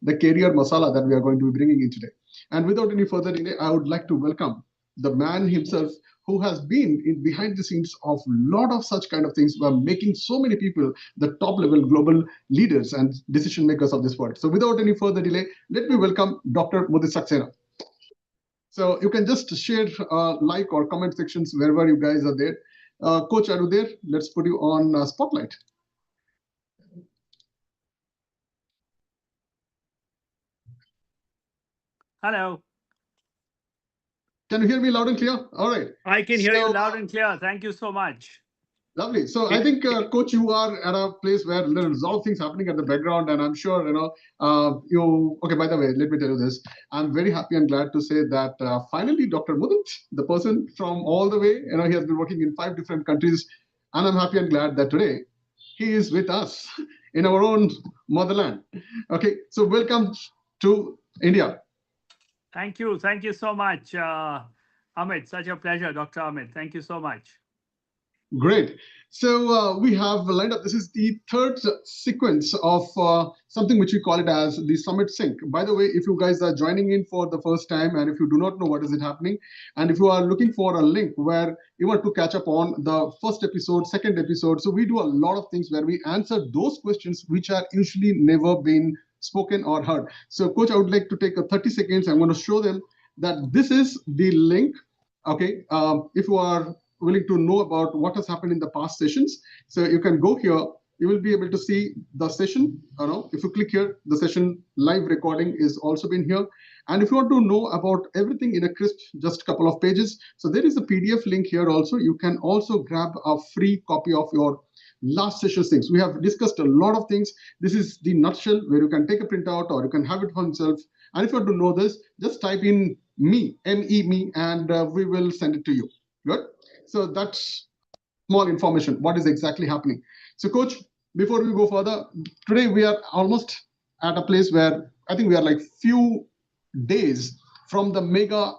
the career masala that we are going to be bringing in today. And without any further delay, I would like to welcome the man himself who has been in behind the scenes of a lot of such kind of things by making so many people the top level global leaders and decision makers of this world. So without any further delay, let me welcome Dr. Mudit Saxena. So you can just share like or comment sections wherever you guys are there. Coach, are you there? Let's put you on spotlight. Hello. Can you hear me loud and clear? All right. I can hear you loud and clear. Thank you so much. Lovely. So I think, Coach, you are at a place where there's a lot of things happening at the background, and I'm sure you. Okay. By the way, let me tell you this. I'm very happy and glad to say that finally, Dr. Mudit, the person from all the way, he has been working in 5 different countries, and I'm happy and glad that today he is with us in our own motherland. Okay. So welcome to India. Thank you. Thank you so much, Amit. Such a pleasure, Dr. Amit. Thank you so much. Great. So we have lined up. This is the third sequence of something which we call it as the Summit Sync. By the way, if you guys are joining in for the first time and if you do not know what is it happening, and if you are looking for a link where you want to catch up on the first episode, second episode, so we do a lot of things where we answer those questions which are usually never been spoken or heard. So, Coach, I would like to take a 30 seconds. I'm going to show them that this is the link. Okay, if you are willing to know about what has happened in the past sessions, so you can go here. You will be able to see the session. If you click here, the session live recording is also been here. And if you want to know about everything in a crisp, just a couple of pages, so there is a PDF link here also. You can also grab a free copy of your last session's things. We have discussed a lot of things. This is the nutshell where you can take a printout or you can have it for yourself. And if you want to know this, just type in me, me, and we will send it to you. Good. So that's small information. What is exactly happening? So, Coach, before we go further, today we are almost at a place where I think we are like few days from the mega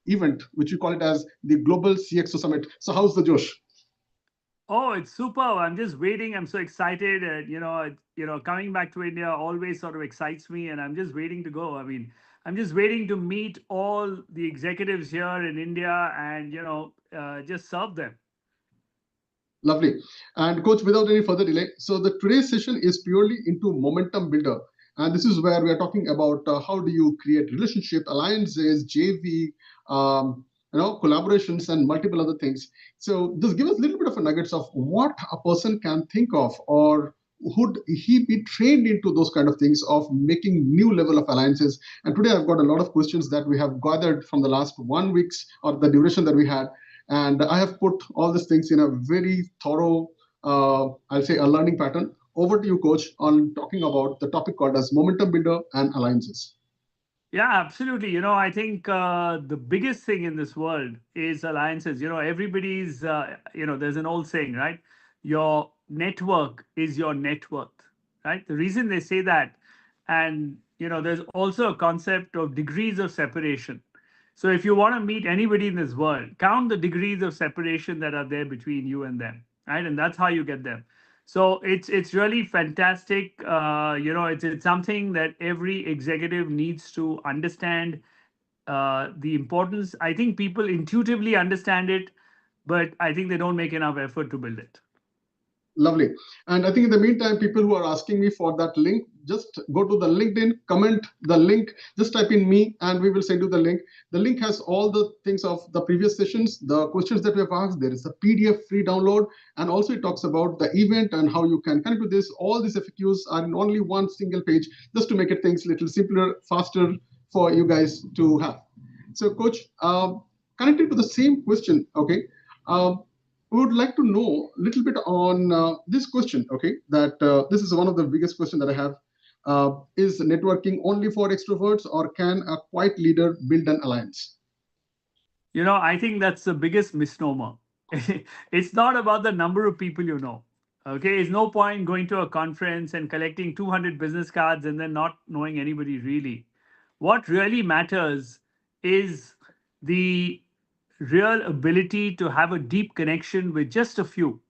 event, which we call it as the Global CXO Summit. So, how's the Josh? Oh, it's super. I'm just waiting. I'm so excited. Coming back to India always sort of excites me, and I'm just waiting to go. I mean, I'm just waiting to meet all the executives here in India and, just serve them. Lovely. And Coach, without any further delay, so the today's session is purely into momentum builder. And this is where we are talking about how do you create relationship, alliances, JV, collaborations, and multiple other things. So just give us a little bit of a nuggets of what a person can think of, or would he be trained into those kind of things of making new level of alliances. And today I've got a lot of questions that we have gathered from the last 1 week's or the duration that we had. And I have put all these things in a very thorough, I'll say, a learning pattern. Over to you, Coach, on talking about the topic called as momentum builder and alliances. Yeah, absolutely. I think the biggest thing in this world is alliances. Everybody's, there's an old saying, right? Your network is your net worth, right? The reason they say that, and, there's also a concept of degrees of separation. So if you want to meet anybody in this world, count the degrees of separation that are there between you and them, right? And that's how you get them. So it's really fantastic. It's something that every executive needs to understand the importance. I think people intuitively understand it, but I think they don't make enough effort to build it. Lovely. And I think in the meantime, people who are asking me for that link, just go to the LinkedIn, comment the link, just type in me and we will send you the link. The link has all the things of the previous sessions, the questions that we have asked. There is a PDF free download. And also it talks about the event and how you can connect with this. All these FAQs are in only one single page, just to make it things a little simpler, faster for you guys to have. So Coach, connected to the same question, okay, we would like to know a little bit on this question, okay, that this is one of the biggest questions that I have. Is networking only for extroverts, or can a quiet leader build an alliance? I think that's the biggest misnomer. It's not about the number of people you know. Okay, it's no point going to a conference and collecting 200 business cards and then not knowing anybody really. What really matters is the real ability to have a deep connection with just a few.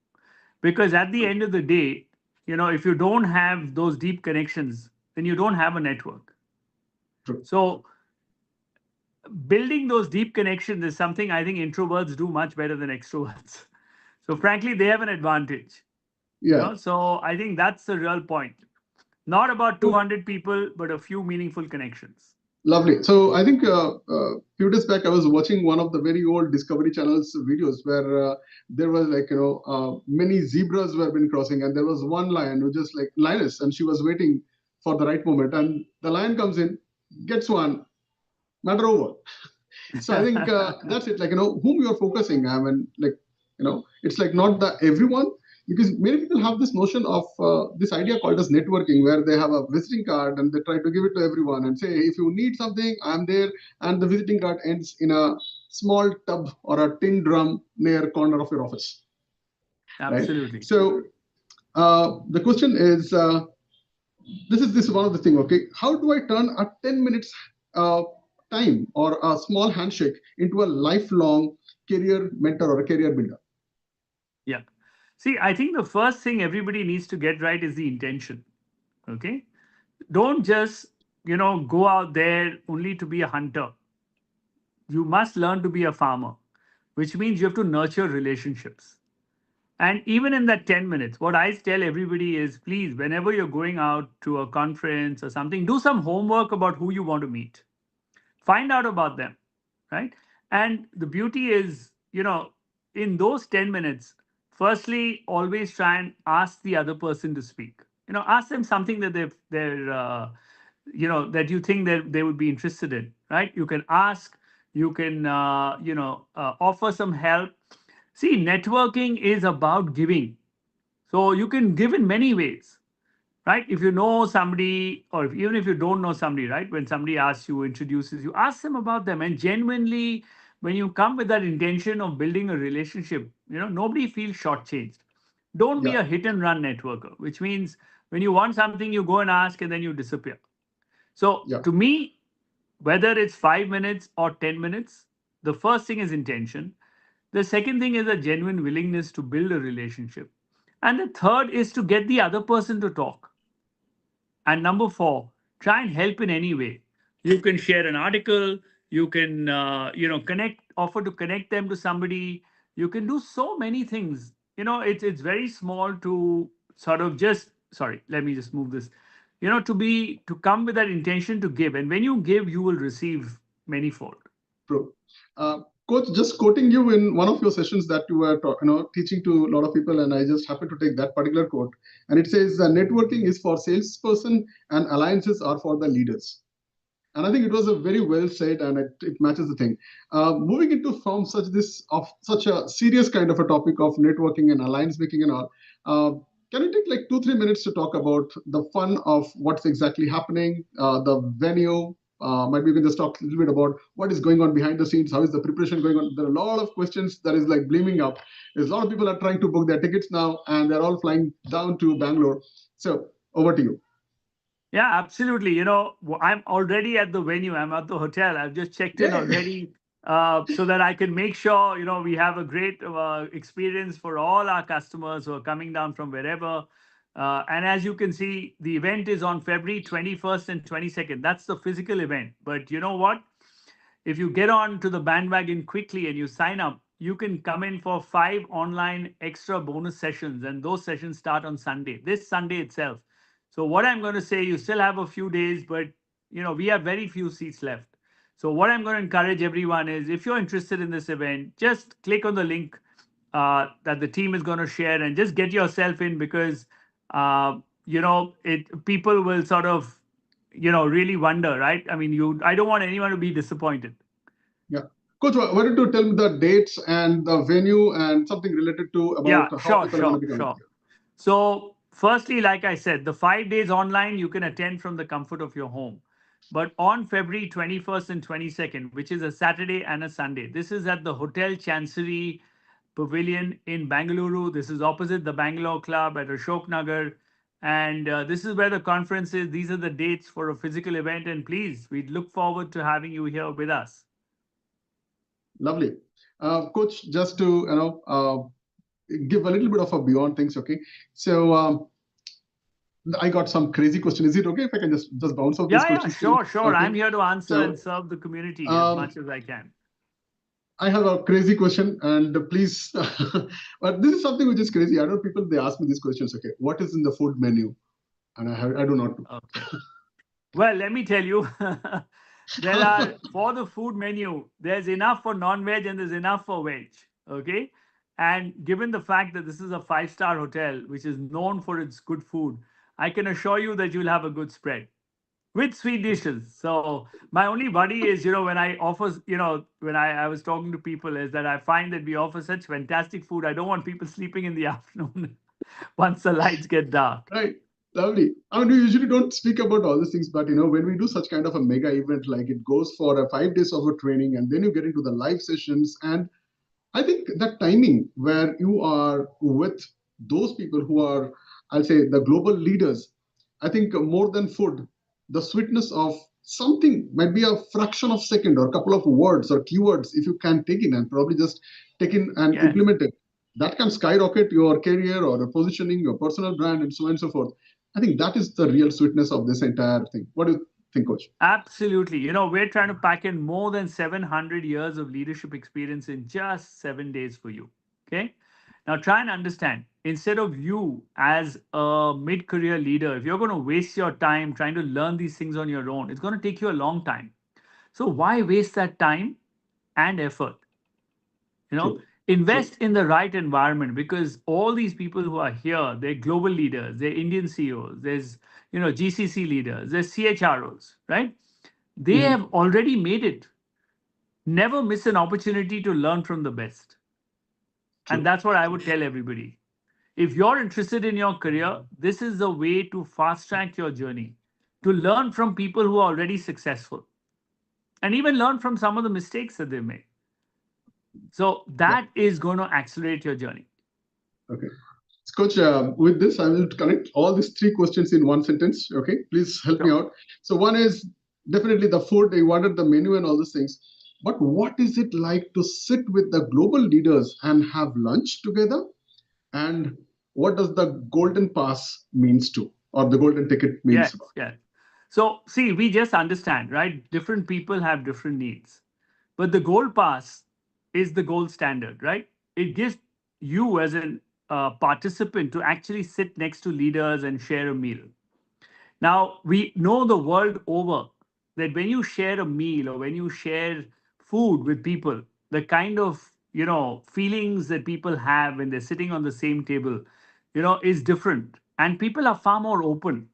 Because at the end of the day, if you don't have those deep connections, then you don't have a network. True. So building those deep connections is something I think introverts do much better than extroverts. So frankly, they have an advantage. Yeah. So I think that's the real point. Not about So 200 people, but a few meaningful connections. lovely. So I think few days back I was watching one of the very old Discovery Channel's videos where there was like many zebras were been crossing, and there was one lion who just like lioness, and she was waiting for the right moment, and the lion comes in, gets one, matter over. So I think that's it. Like whom you're focusing. I mean, like it's like not the everyone, because many people have this notion of this idea called as networking, where they have a visiting card and they try to give it to everyone and say, if you need something, I'm there. And the visiting card ends in a small tub or a tin drum near corner of your office, right? Absolutely. So the question is. This is one of the thing. Okay, how do I turn a 10 minutes uh, time or a small handshake into a lifelong career mentor or a career builder? Yeah. See, I think the first thing everybody needs to get right is the intention. Okay. Don't just, go out there only to be a hunter. You must learn to be a farmer, which means you have to nurture relationships. And even in that 10 minutes, what I tell everybody is please, whenever you're going out to a conference or something, do some homework about who you want to meet. Find out about them, right? And the beauty is, in those 10 minutes, firstly, always try and ask the other person to speak. Ask them something that that you think that they would be interested in, right? You can ask, you can, offer some help. See, networking is about giving. So you can give in many ways, right? If you know somebody, or even if you don't know somebody, right? When somebody asks you, introduces you, ask them about them. And genuinely, when you come with that intention of building a relationship, nobody feels shortchanged. Don't be Yeah, a hit and run networker, which means when you want something, you go and ask and then you disappear. So yeah, to me, whether it's 5 minutes or 10 minutes, the first thing is intention. The second thing is a genuine willingness to build a relationship. And the third is to get the other person to talk. And number four, try and help in any way. You can share an article. You can, connect, offer to connect them to somebody. You can do so many things. It's very small to sort of just. Sorry, let me just move this. To come with that intention to give, and when you give, you will receive manyfold. true. Coach, just quoting you in one of your sessions that you were teaching to a lot of people, and I just happened to take that particular quote, and it says, "Networking is for salesperson, and alliances are for the leaders." And I think it was a very well said, and it matches the thing. Moving into from such a serious kind of a topic of networking and alliance making and all, uh, can you take like 2-3 minutes to talk about the fun of what's exactly happening, the venue? Maybe we can just talk a little bit about what is going on behind the scenes. How is the preparation going on? There are a lot of questions that is like blooming up. There's a lot of people are trying to book their tickets now, and they're all flying down to Bangalore. So over to you. Yeah, absolutely. I'm already at the venue. I'm at the hotel. I've just checked in Yay! already, so that I can make sure, we have a great experience for all our customers who are coming down from wherever. And as you can see, the event is on February 21st and 22nd. That's the physical event. But you know what? If you get on to the bandwagon quickly and you sign up, you can come in for 5 online extra bonus sessions, and those sessions start on Sunday, this Sunday itself. So what I'm going to say, you still have a few days, but we have very few seats left. So what I'm going to encourage everyone is, if you're interested in this event, just click on the link that the team is going to share and just get yourself in, because it people will sort of really wonder, right? I mean, I don't want anyone to be disappointed. Yeah. Coach, why don't you tell me the dates and the venue and something related to about Yeah, how sure, people are going to sure, be coming? sure. So, firstly, like I said, the 5 days online you can attend from the comfort of your home. But on February 21st and 22nd, which is a Saturday and a Sunday, this is at the Hotel Chancery Pavilion in Bangalore. This is opposite the Bangalore Club at Ashok Nagar. And this is where the conference is. These are the dates for a physical event. And please, we look forward to having you here with us. Lovely. Coach, just to give a little bit of a beyond things, okay? So I got some crazy question. Is it okay if I can just bounce off these Yeah, yeah, questions to you? sure, sure. Okay. I'm here to answer and So serve the community as um, much as I can. I have a crazy question, and please, but this is something which is crazy. I know people they ask me these questions. Okay, what is in the food menu? And I do not Okay. Well, let me tell you, there are for the food menu, there's enough for non-veg and there's enough for veg. Okay. And given the fact that this is a five-star hotel, which is known for its good food, I can assure you that you'll have a good spread with sweet dishes. So my only worry is, when I offer, when I was talking to people, is that I find that we offer such fantastic food. I don't want people sleeping in the afternoon once the lights get dark. right. Lovely. I mean, we usually don't speak about all these things, but when we do such kind of a mega event, like it goes for a 5 days of a training, and then you get into the live sessions, and I think that timing where you are with those people who are, I'll say, the global leaders, I think more than food, the sweetness of something might be a fraction of second or a couple of words or keywords, if you can take in and probably just take in and Yes. implement it, that can skyrocket your career or the positioning, your personal brand, and so on and so forth. I think that is the real sweetness of this entire thing. What do you think, Coach? Absolutely. We're trying to pack in more than 700 years of leadership experience in just 7 days for you. Okay. Now, try and understand instead of you as a mid career leader, if you're going to waste your time trying to learn these things on your own, it's going to take you a long time. So, why waste that time and effort? you know True. True. invest in the right environment, because all these people who are here, they're global leaders, they're Indian CEOs, there's GCC leaders, there's CHROs, right? They Mhm. have already made it. Never miss an opportunity to learn from the best. And True. that's what I would tell everybody. If you're interested in your career, this is the way to fast track your journey, to learn from people who are already successful and even learn from some of the mistakes that they made. So Yeah. that is going to accelerate your journey. Okay. Coach, with this, I will connect all these three questions in one sentence. Okay, please help me Sure. out. So, one is definitely the food, you wanted the menu and all these things. But what is it like to sit with the global leaders and have lunch together? And what does the golden pass means to, or the golden ticket means Yes, about? yes. So, see, we just understand, right? Different people have different needs. But the gold pass is the gold standard, right? It gives you, as an participant, to actually sit next to leaders and share a meal. Now, we know the world over that when you share a meal or when you share food with people, the kind of feelings that people have when they're sitting on the same table, is different, and people are far more open.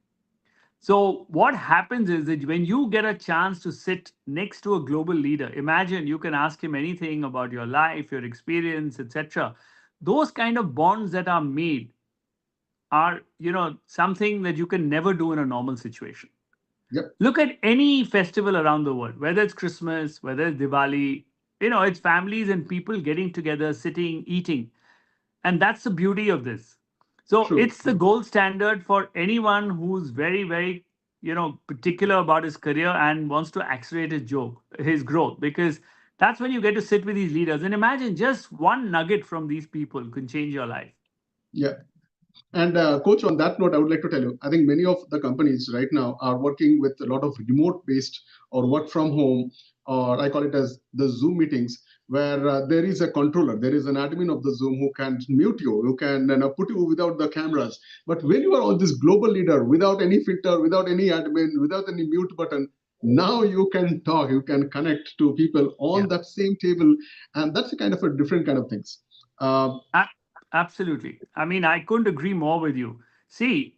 So, what happens is that when you get a chance to sit next to a global leader, imagine you can ask him anything about your life, your experience, etc. Those kind of bonds that are made are, something that you can never do in a normal situation. Yep. Look at any festival around the world, whether it's Christmas, whether it's Diwali, it's families and people getting together, sitting, eating. And that's the beauty of this. So True. it's the gold standard for anyone who's very, very, particular about his career and wants to accelerate his growth, because that's when you get to sit with these leaders. And imagine just one nugget from these people can change your life. Yeah. And coach, on that note, I would like to tell you, I think many of the companies right now are working with a lot of remote-based or work from home, or I call it as the Zoom meetings, where there is a controller, there is an admin of the Zoom who can mute you, who can put you without the cameras. But when you are on this global leader, without any filter, without any admin, without any mute button, now you can talk, you can connect to people on Yeah. that same table, and that's a kind of a different kind of things. Uh, A- Absolutely. I mean, I couldn't agree more with you. See,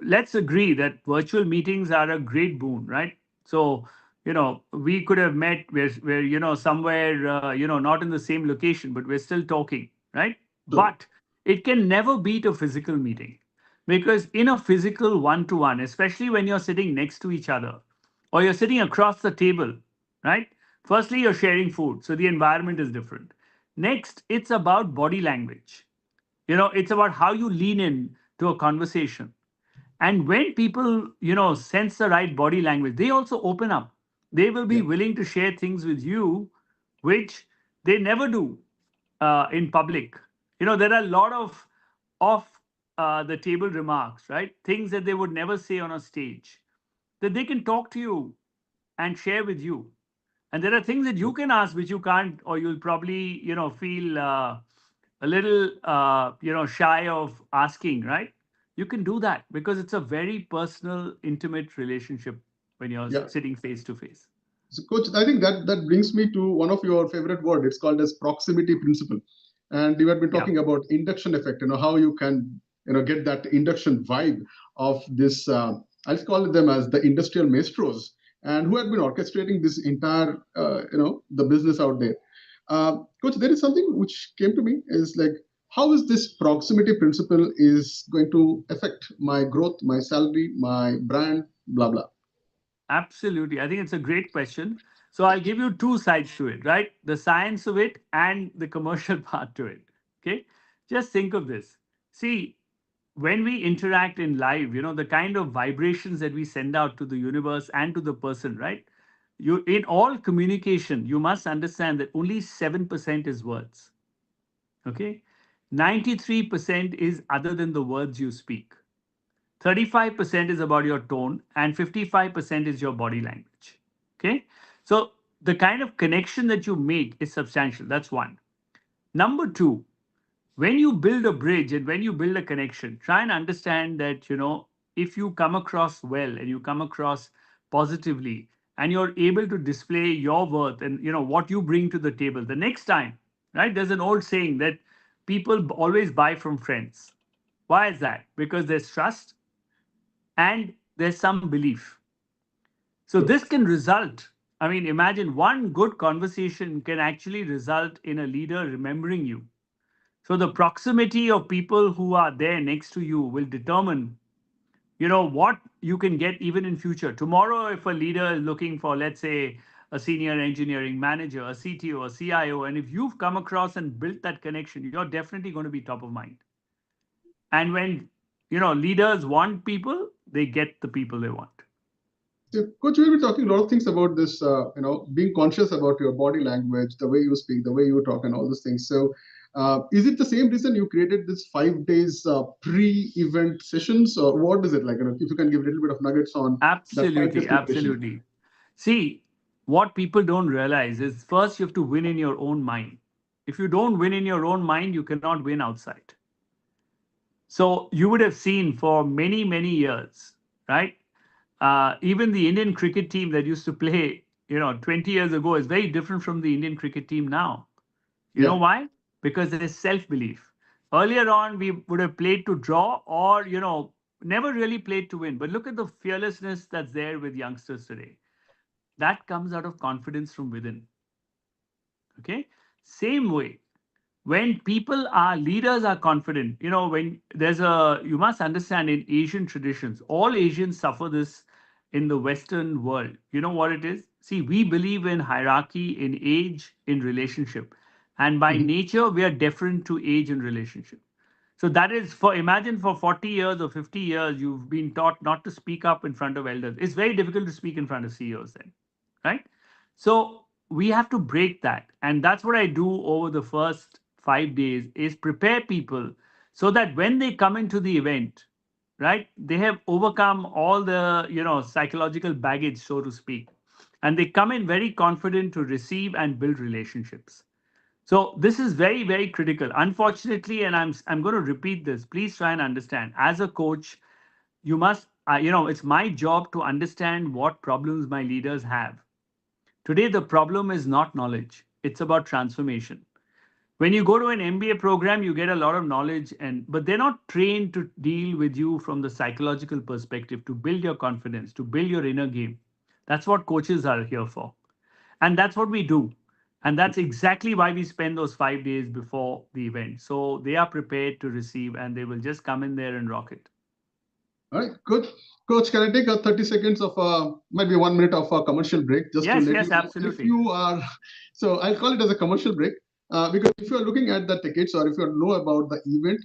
let's agree that virtual meetings are a great boon, right? So, we could have met, we're somewhere, not in the same location, but we're still talking, right? so But it can never beat a physical meeting, because in a physical one to one, especially when you're sitting next to each other or you're sitting across the table, right? Firstly, you're sharing food, so the environment is different. Next, it's about body language. It's about how you lean in to a conversation. And when people, sense the right body language, they also open up. They will be yeah, willing to share things with you, which they never do in public. There are a lot of the table remarks, right? Things that they would never say on a stage, that they can talk to you and share with you. And there are things that you can ask which you can't, or you'll probably, feel a little, shy of asking, right? You can do that because it's a very personal, intimate relationship when you're Yeah. sitting face to face. So, coach, I think that brings me to one of your favorite word. It's called as proximity principle, and you have been Yeah. talking about induction effect. How you can get that induction vibe of this. I'll call them as the industrial maestros, and who have been orchestrating this entire the business out there. Coach, there is something which came to me is like, how is this proximity principle is going to affect my growth, my salary, my brand, blah blah. Absolutely. I think it's a great question. So I'll give you two sides to it, right? The science of it and the commercial part to it. Okay. Just think of this. See, when we interact in live, the kind of vibrations that we send out to the universe and to the person, right? You in all communication, you must understand that only 7% is words. Okay. 93% is other than the words you speak. 35% is about your tone, and 55% is your body language. Okay. So the kind of connection that you make is substantial. That's one. Number two, when you build a bridge and when you build a connection, try and understand that, if you come across well and you come across positively and you're able to display your worth and, what you bring to the table the next time, right? There's an old saying that people always buy from friends. Why is that? Because there's trust and there's some belief. So True. this can result. I mean, imagine one good conversation can actually result in a leader remembering you. So the proximity of people who are there next to you will determine, what you can get even in future. Tomorrow, if a leader is looking for, let's say, a senior engineering manager, a CTO, a CIO, and if you've come across and built that connection, you're definitely going to be top of mind. And when leaders want people, they get the people they want. So, Coach, we'll be talking a lot of things about this, being conscious about your body language, the way you speak, the way you talk, and all those things. So, is it the same reason you created this 5 days pre-event sessions, or what is it like? If you can give a little bit of nuggets on that 5 days Absolutely, preparation. absolutely. See, what people don't realize is first you have to win in your own mind. If you don't win in your own mind, you cannot win outside. So you would have seen for many, many years, right? Even the Indian cricket team that used to play, 20 years ago is very different from the Indian cricket team now. You know Yeah. why? Because there's self belief. Earlier on, we would have played to draw or, never really played to win. But look at the fearlessness that's there with youngsters today. That comes out of confidence from within. Okay. Same way, when people are leaders are confident, when there's a, you must understand in Asian traditions, all Asians suffer this in the Western world. You know what it is? See, we believe in hierarchy, in age, in relationship. And by Mhm. nature, we are different to age and relationship. So that is for imagine for 40 years or 50 years, you've been taught not to speak up in front of elders. It's very difficult to speak in front of CEOs then, right? So we have to break that. And that's what I do over the first 5 days is prepare people so that when they come into the event, right, they have overcome all the, psychological baggage, so to speak. And they come in very confident to receive and build relationships. So this is very, very critical. Unfortunately, and I'm going to repeat this. Please try and understand. As a coach, you must, it's my job to understand what problems my leaders have. Today, the problem is not knowledge; it's about transformation. When you go to an MBA program, you get a lot of knowledge, and but they're not trained to deal with you from the psychological perspective to build your confidence, to build your inner game. That's what coaches are here for. And that's what we do. And that's exactly why we spend those 5 days before the event. So they are prepared to receive and they will just come in there and rock it. All right, good. Coach, can I take a 30 seconds of might be 1 minute of a commercial break just to Yes, let yes, you know if absolutely. you are, so I'll call it as a commercial break because if you're looking at the tickets or if you know about the event,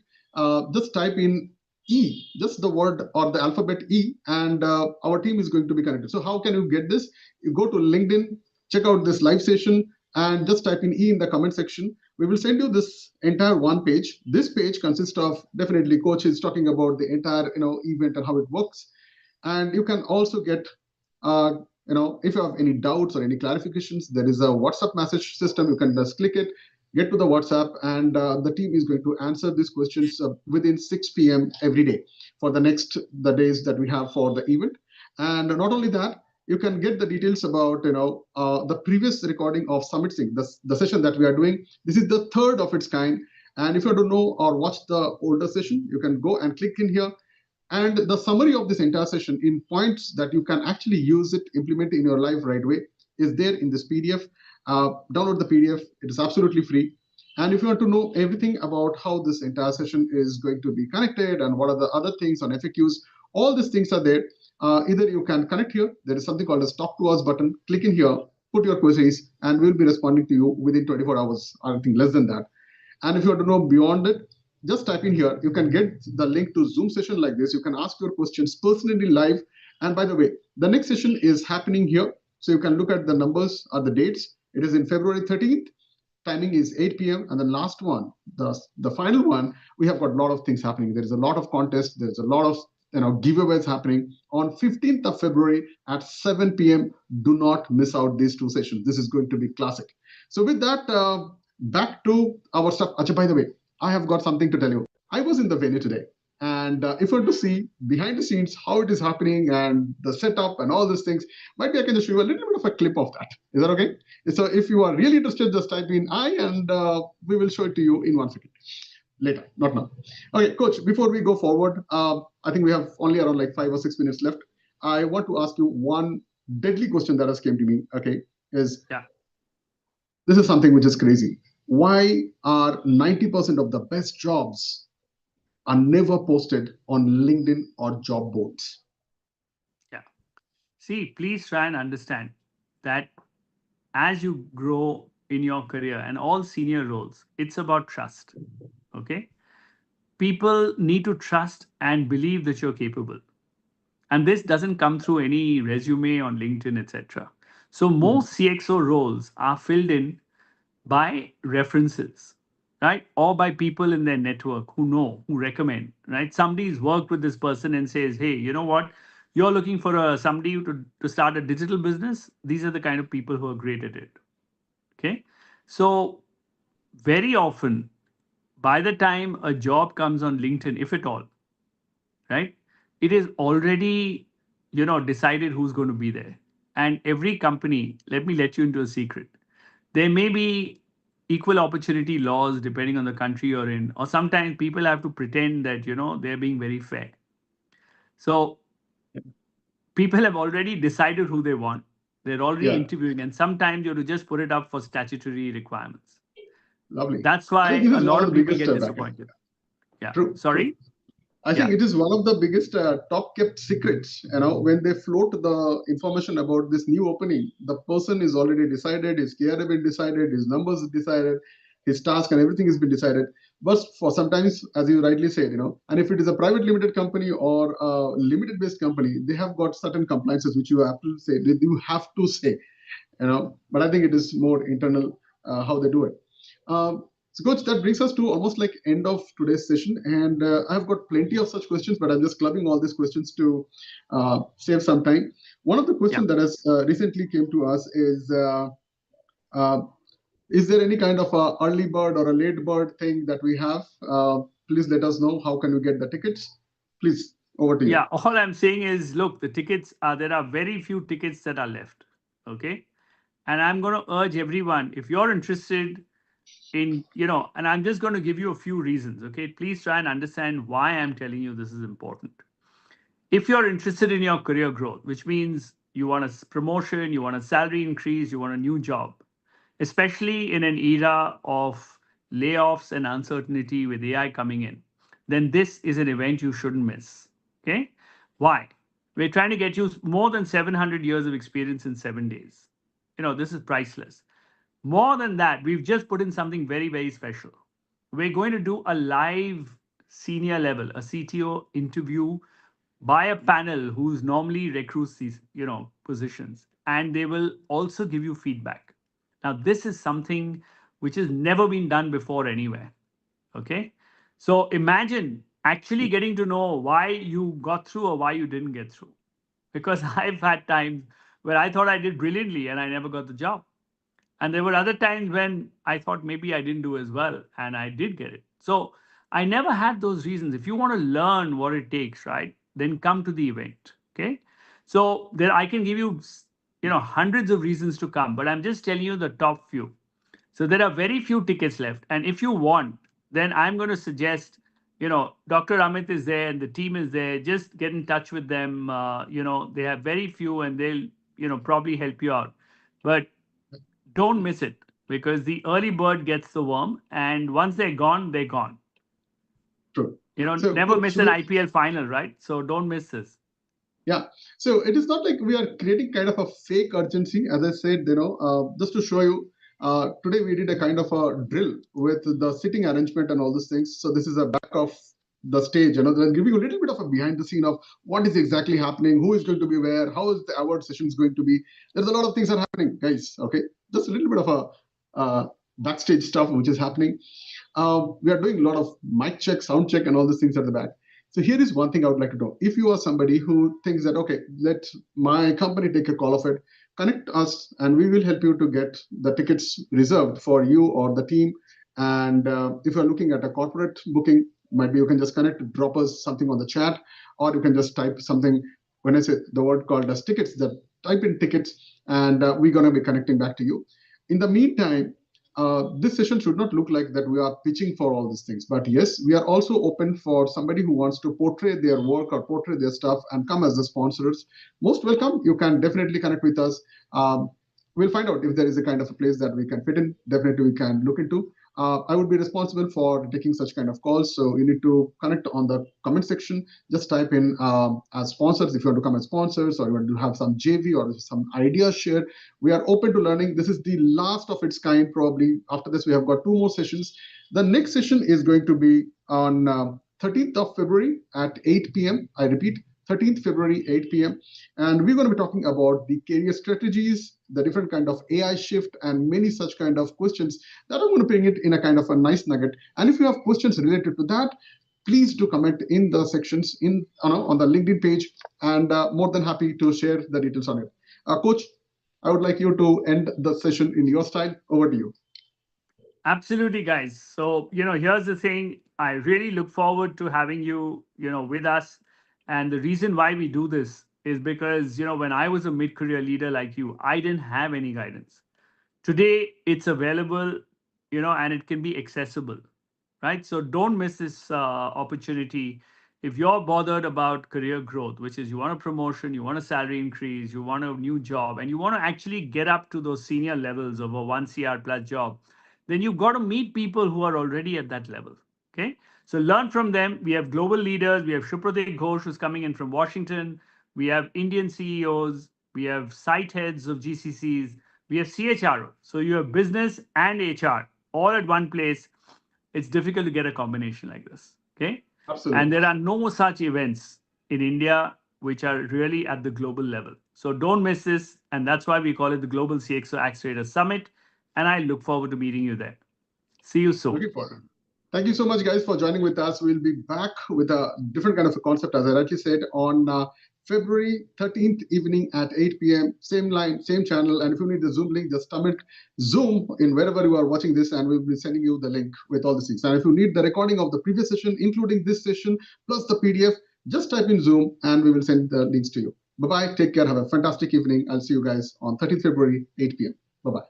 just type in E, just the word or the alphabet E, and our team is going to be connected. So, how can you get this? You go to LinkedIn, check out this live session, and just type in E in the comment section. We will send you this entire one page. This page consists of, definitely coach is talking about the entire event and how it works, and you can also get uh, if you have any doubts or any clarifications, there is a WhatsApp message system. You can just click it, get to the WhatsApp, and the team is going to answer these questions within 6 p.m. every day for the days that we have for the event. And not only that, you can get the details about the previous recording of Summit Sync, the session that we are doing. This is the third of its kind. And if you don't know or watch the older session, you can go and click in here, and the summary of this entire session in points that you can actually use it, implement in your life right away, is there in this PDF. Download the PDF. It is absolutely free. And if you want to know everything about how this entire session is going to be connected and what are the other things on FAQs, all these things are there. Either you can connect here. There is something called a Talk to Us button. Click in here, put your queries, and we'll be responding to you within 24 hours, or I think less than that. And if you want to know beyond it, just type in here. You can get the link to Zoom session like this. You can ask your questions personally live. And by the way, the next session is happening here. So you can look at the numbers or the dates. It is in February 13th. Timing is 8 p.m. And the last one, the final one, we have got a lot of things happening. There is a lot of contests. There's a lot of giveaways happening on 15th of February at 7 p.m. Do not miss out these two sessions. This is going to be classic. So with that, back to our stuff. Acha, by the way, I have got something to tell you. I was in the venue today, and if you want to see behind the scenes how it is happening and the setup and all these things, maybe I can just show you a little bit of a clip of that. Is that okay? So if you are really interested, just type in I, and we will show it to you in 1 second. Later, not now. Okay, coach, before we go forward, I think we have only around like 5 or 6 minutes left. I want to ask you one deadly question that has came to me, okay, is Yeah. this is something which is crazy. Why are 90% of the best jobs are never posted on LinkedIn or job boards? Yeah. See, please try and understand that as you grow in your career and all senior roles, it's about trust. Okay. People need to trust and believe that you're capable. And this doesn't come through any resume on LinkedIn, etc. So Mhm. most CXO roles are filled in by references, right? Or by people in their network who know, who recommend, right? Somebody's worked with this person and says, hey, you know what? You're looking for somebody to start a digital business. These are the kind of people who are great at it. Okay. So very often, by the time a job comes on LinkedIn, if at all, right, it is already, decided who's going to be there. And every company, let me let you into a secret. There may be equal opportunity laws depending on the country you're in, or sometimes people have to pretend that, they're being very fair. So people have already decided who they want. They're already Yeah, interviewing, and sometimes you have to just put it up for statutory requirements. lovely. That's I think why this a is one lot of of the people biggest get backend. disappointed. Yeah. True, true. Sorry. I think Yeah. it is one of the biggest top kept secrets. When they float the information about this new opening, the person is already decided, his care has been decided, his numbers is decided, his task and everything has been decided. But for sometimes, as you rightly said, and if it is a private limited company or a limited based company, they have got certain compliances which you have to say, you have to say, But I think it is more internal how they do it. So, coach, that brings us to almost like end of today's session, and I've got plenty of such questions, but I'm just clubbing all these questions to save some time. One of the Yeah. questions that has recently came to us uh, is there any kind of a early bird or a late bird thing that we have? Please let us know. How can we get the tickets? Please, over to you. Yeah. All I'm saying is, look, the tickets are there are very few tickets that are left. Okay. And I'm going to urge everyone, if you're interested in, and I'm just going to give you a few reasons. Okay. Please try and understand why I'm telling you this is important. If you're interested in your career growth, which means you want a promotion, you want a salary increase, you want a new job, especially in an era of layoffs and uncertainty with AI coming in, then this is an event you shouldn't miss. Okay? Why? We're trying to get you more than 700 years of experience in 7 days. This is priceless. More than that, we've just put in something very, very special. We're going to do a live senior level, a CTO interview by a panel who's normally recruits these, positions, and they will also give you feedback. Now, this is something which has never been done before anywhere. Okay. So imagine actually getting to know why you got through or why you didn't get through. Because I've had times where I thought I did brilliantly and I never got the job. And there were other times when I thought maybe I didn't do as well and I did get it. So I never had those reasons. If you want to learn what it takes, right, then come to the event. Okay. So there I can give you, hundreds of reasons to come, but I'm just telling you the top few. So there are very few tickets left. And if you want, then I'm going to suggest, Dr. Amit is there and the team is there. Just get in touch with them. They have very few and they'll, probably help you out. But don't miss it because the early bird gets the worm. And once they're gone, they're gone. True. So, Never Coach, miss an IPL final, right? So don't miss this. yeah. So it is not like we are creating kind of a fake urgency. As I said, just to show you, today we did a kind of a drill with the sitting arrangement and all these things. So this is a back of the stage. They're giving you a little bit of a behind the scene of what is exactly happening, who is going to be where, how is the award sessions going to be. There's a lot of things are happening, guys. Okay, just a little bit of a backstage stuff which is happening. We are doing a lot of mic check, sound check, and all these things at the back. So here is one thing I would like to know. If you are somebody who thinks that, okay, let my company take a call of it, connect us and we will help you to get the tickets reserved for you or the team. And if you're looking at a corporate booking, might be you can just connect, drop us something on the chat, or you can just type something. When I say the word called as tickets, that type in tickets, and we're going to be connecting back to you. In the meantime, this session should not look like that we are pitching for all these things. But yes, we are also open for somebody who wants to portray their work or portray their stuff and come as the sponsors. Most welcome. You can definitely connect with us. We'll find out if there is a kind of a place that we can fit in. Definitely we can look into. I would be responsible for taking such kind of calls. So you need to connect on the comment section. Just type in as sponsors if you want to come as sponsors, or you want to have some JV or some ideas shared. We are open to learning. This is the last of its kind, probably. After this, we have got 2 more sessions. The next session is going to be on 13th of February at 8 p.m. I repeat, 13th February, 8 p.m. And we're going to be talking about the career strategies, the different kind of AI shift, and many such kind of questions that I'm going to bring it in a kind of a nice nugget. And if you have questions related to that, please do comment in the sections on the LinkedIn page, and more than happy to share the details on it. Coach, I would like you to end the session in your style. Over to you. Absolutely, guys. So, here's the thing. I really look forward to having you, with us. And the reason why we do this is because, when I was a mid career leader like you, I didn't have any guidance. Today, it's available, and it can be accessible, right? So don't miss this opportunity. If you're bothered about career growth, which is you want a promotion, you want a salary increase, you want a new job, and you want to actually get up to those senior levels of a 1 CR plus job, then you've got to meet people who are already at that level. Okay. So learn from them. We have global leaders. We have Shubhratik Ghosh, who's coming in from Washington. We have Indian CEOs. We have site heads of GCCs. We have CHRO. So you have business and HR all at one place. It's difficult to get a combination like this. Okay. Absolutely. And there are no such events in India which are really at the global level. So don't miss this. And that's why we call it the Global CXO Accelerator Summit. And I look forward to meeting you there. See you soon. Looking forward. Thank you so much, guys, for joining with us. We'll be back with a different kind of a concept, as I rightly said, on February 13th evening at 8 p.m. Same line, same channel. And if you need the Zoom link, just submit Zoom in wherever you are watching this, and we'll be sending you the link with all the things. And if you need the recording of the previous session, including this session, plus the PDF, just type in Zoom and we will send the links to you. Bye-bye. Take care. Have a fantastic evening. I'll see you guys on 13th February, 8 p.m. Bye-bye.